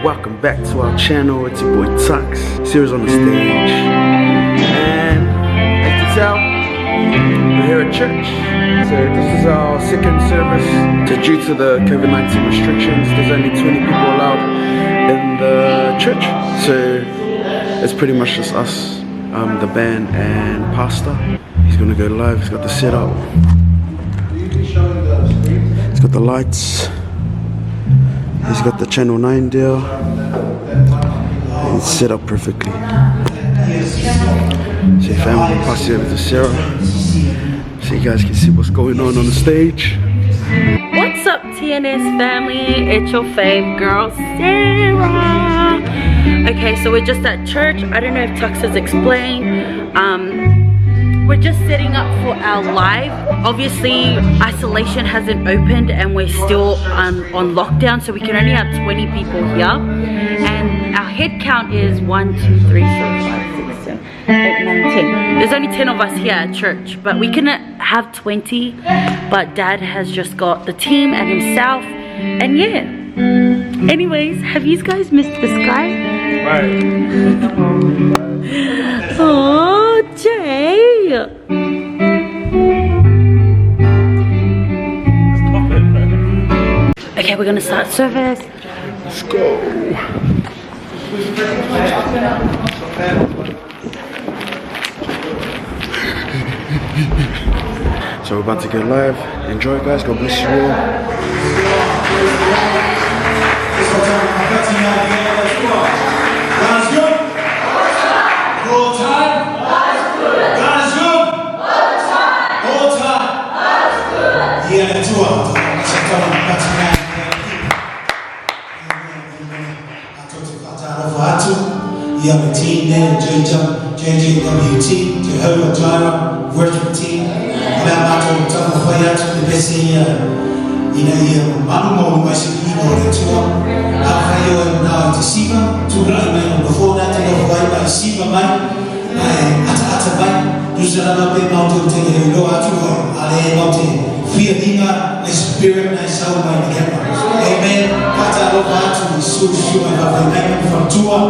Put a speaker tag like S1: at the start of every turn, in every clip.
S1: welcome back to our channel. It's your boy Tuxx. Sera's on the stage, and as you can tell, we're here at church. So this is our second service. So due to the COVID-19 restrictions, there's only 20 people allowed in the church. So it's pretty much just us, the band and pastor. He's gonna go live. He's got the setup. He's got the lights. He's got the channel 9 deal. It's set up perfectly. So family, pass it over to Sera, so you guys can see what's going on the stage.
S2: What's up, TNS family? It's your fave girl, Sera. Okay, so we're just at church. I don't know if Tuxx has explained. We're just setting up for our live. Obviously, isolation hasn't opened and we're still on lockdown, so we can only have 20 people here. And our head count is 1, 2, 3, 4, 5, 6, 7, 8, 9, 10. There's only 10 of us here at church, but we can have 20. But Dad has just got the team and himself, and yeah. Anyways, have you guys missed the sky?
S1: Right.
S2: Oh, Jay. Okay, we're gonna start service.
S1: Let's go. So we're about to get live. Enjoy, guys. God bless you all.
S3: God is good. All time. God is good. All time. Yeah, that's what. You have a team there, JJWT, Jehovah Jireh, worship team. And I'm not going to tell the fire to the best here. You know, I'm more than my city, more than two. I'm now to Siva, to before that, to go by Siva, at a bike, to Sera mountain, take it, go out to Ale mountain. Fear Nina, my spirit, my soul, my camera. Amen. Kata over to the soul, show my from Tua.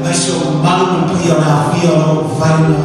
S3: Mas eu mal não podia na via ou vai na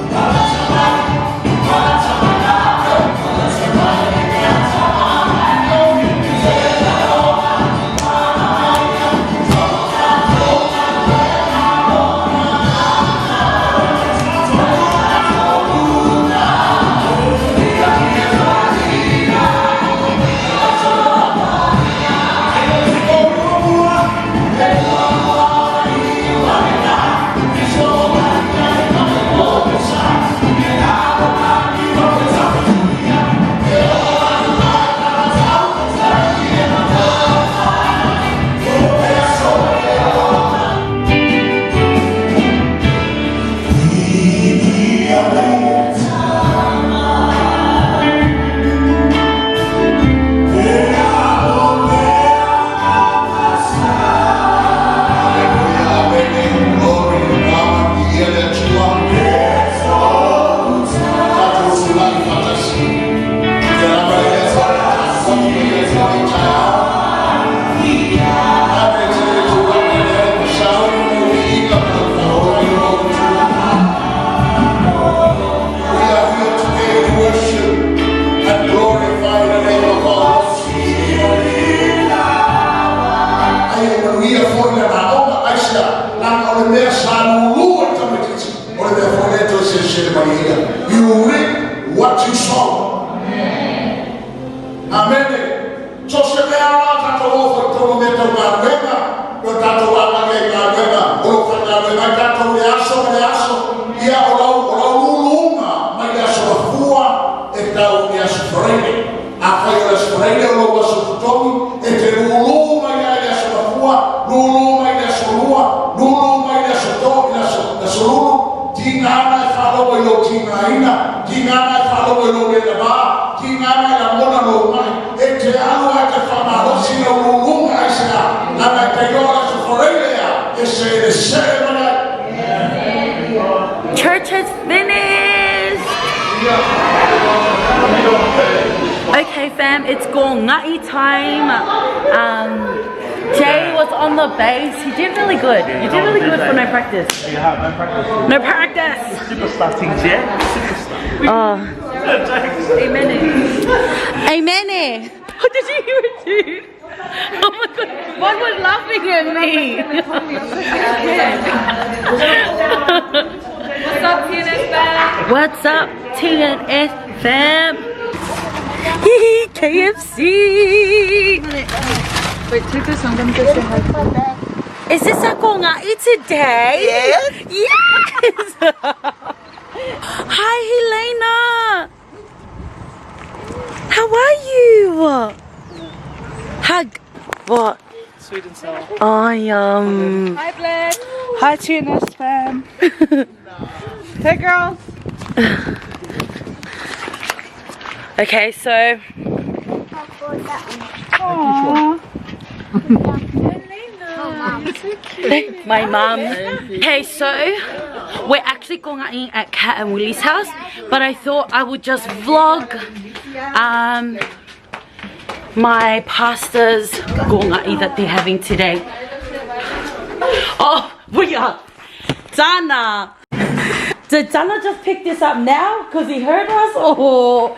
S3: You reap what you sow. Amen. So se me ama tanto ovo todo meto barwema, yo tanto wanga barwema, o fanya wema tanto leaso, ia ola luluma, mai aso fua e tau leaso frene. A foi o frene o waso tomi e te luluma ia aso fua, luluma ia so lua, luluma ia so to, ia so lulu. Tingana falo lo tingaina, tingana falo lo leba, tingana la mona lo mai. Ete alo ate famalo sino lulunga isha, la tayola so forelia, ese de semana.
S2: Church has finished. Okay fam, it's go ngai time. Jay was on the bass. He did really good. You did really good for no practice. No practice.
S1: Superstar things, yeah? Superstar.
S2: Oh. Amen. Amen. Oh, did you hear it, dude? Oh my god, one was laughing at me.
S4: What's up, TNS fam?
S2: What's up, TNS fam? KFC.
S4: Wait, take this. I'm gonna go say hi.
S2: Is this our kongai today? Yes. Yes. Hi, Helena. How are you? Hug. What?
S4: Sweet and sour.
S2: Oh, yum.
S4: Hi, Bled. Hi, TNS fam. Hey, girls.
S2: Okay, so.
S4: Aww.
S2: My mum. Okay, so we're actually going in at Kat and Willie's house, but I thought I would just vlog my pasta's gongai that they're having today. Oh, we are Dana. Did Dana just pick this up now because he heard us? Oh,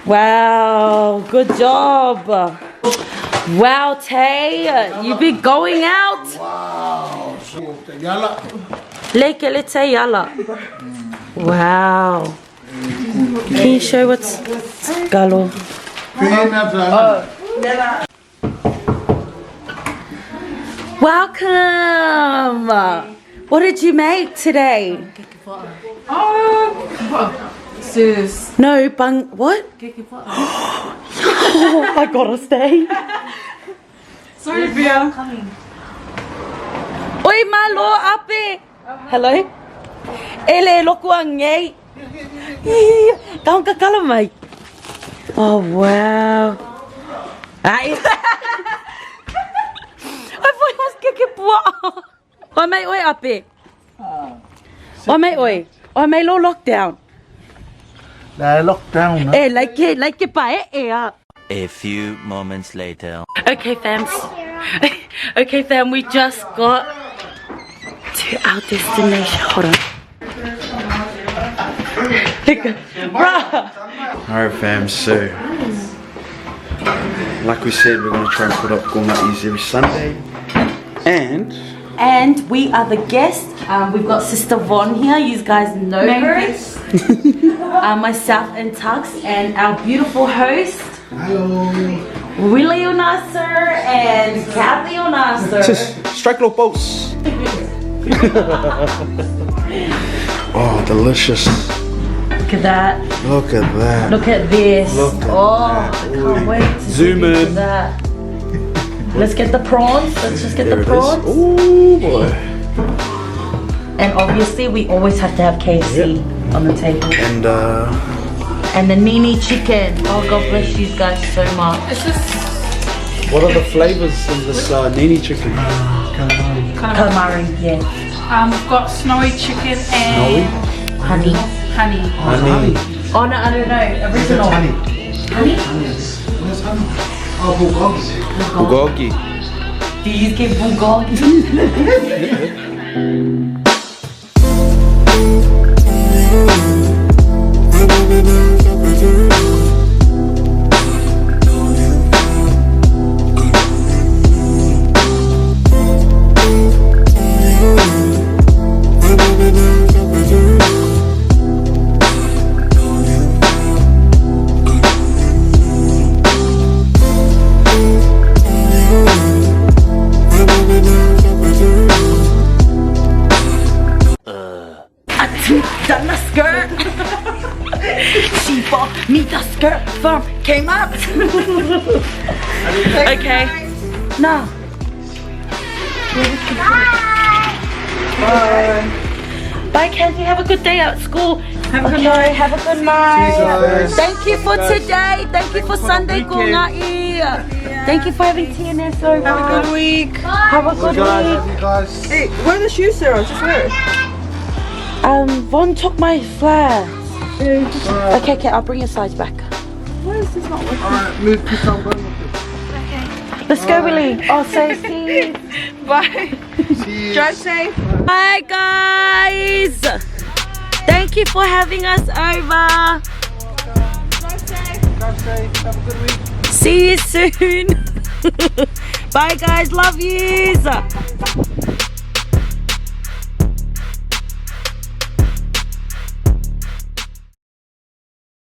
S2: wow, good job. Wow, Tay, you be going out?
S3: Wow.
S2: Leke lete yala. Wow. Can you show what's galo? Welcome. What did you make today?
S4: Sis.
S2: No, bang. What? I gotta stay.
S4: Sorry, Bia.
S2: Oi, malo ape. Hello. Ele lokuang ngay. Kau kakala mai. Oh wow. Ai. I thought it was kikipua. Oi mai oi ape. Oi mai oi. Oi mai lo lockdown.
S1: Lockdown.
S2: Eh, like it pa eh.
S5: A few moments later.
S2: Okay, fams. Okay, fam, we just got to our destination. Hold on. Bruh.
S1: Alright, fam, so like we said, we're gonna try and put up gongai every Sunday.
S2: And we are the guests. We've got Sister Von here. You guys know her. Myself and Tuxx, and our beautiful host.
S3: Hello.
S2: Willie Unasser and Kathy Unasser.
S1: Strike low boats. Oh, delicious.
S2: Look at that.
S1: Look at that.
S2: Look at this.
S1: Look at
S2: I
S1: that.
S2: can't wait to
S1: Zoom
S2: dig into
S1: in.
S2: that. Let's get the prawns. Let's just get
S1: There
S2: the
S1: it is.
S2: prawns.
S1: Oh boy.
S2: And obviously we always have to have KFC on the table.
S1: And
S2: the nini chicken. Oh, God bless you guys so much.
S4: It's just
S1: what are the flavors in this nini chicken?
S2: Calamari, yeah.
S4: we've got snowy chicken
S1: Snowy?
S4: and
S2: Honey.
S4: honey.
S1: Honey.
S2: Oh, no, I don't know. Original. Honey?
S1: Bulgogi.
S2: Do you get bulgogi? Done the skirt. She bought me the skirt from came up. Okay. No. Bye. Bye, Kenzie. Have a good day at school. Have a good night. Have a good night. Thank you for today. Thank you for Sunday gongai. Thank you for having TNS over.
S4: Have a good week.
S2: Have a good week.
S4: Hey, where are the shoes, Sarah? Just wear it.
S2: Von took my flare. Okay, I'll bring your size back.
S4: Why is this not working?
S3: Alright, move to somewhere.
S2: Let's go, Willie. Oh, say see.
S4: Bye. Drive safe.
S2: Bye, guys. Thank you for having us over.
S4: Drive safe. Drive safe. Have a good week.
S2: See you soon. Bye, guys. Love yous.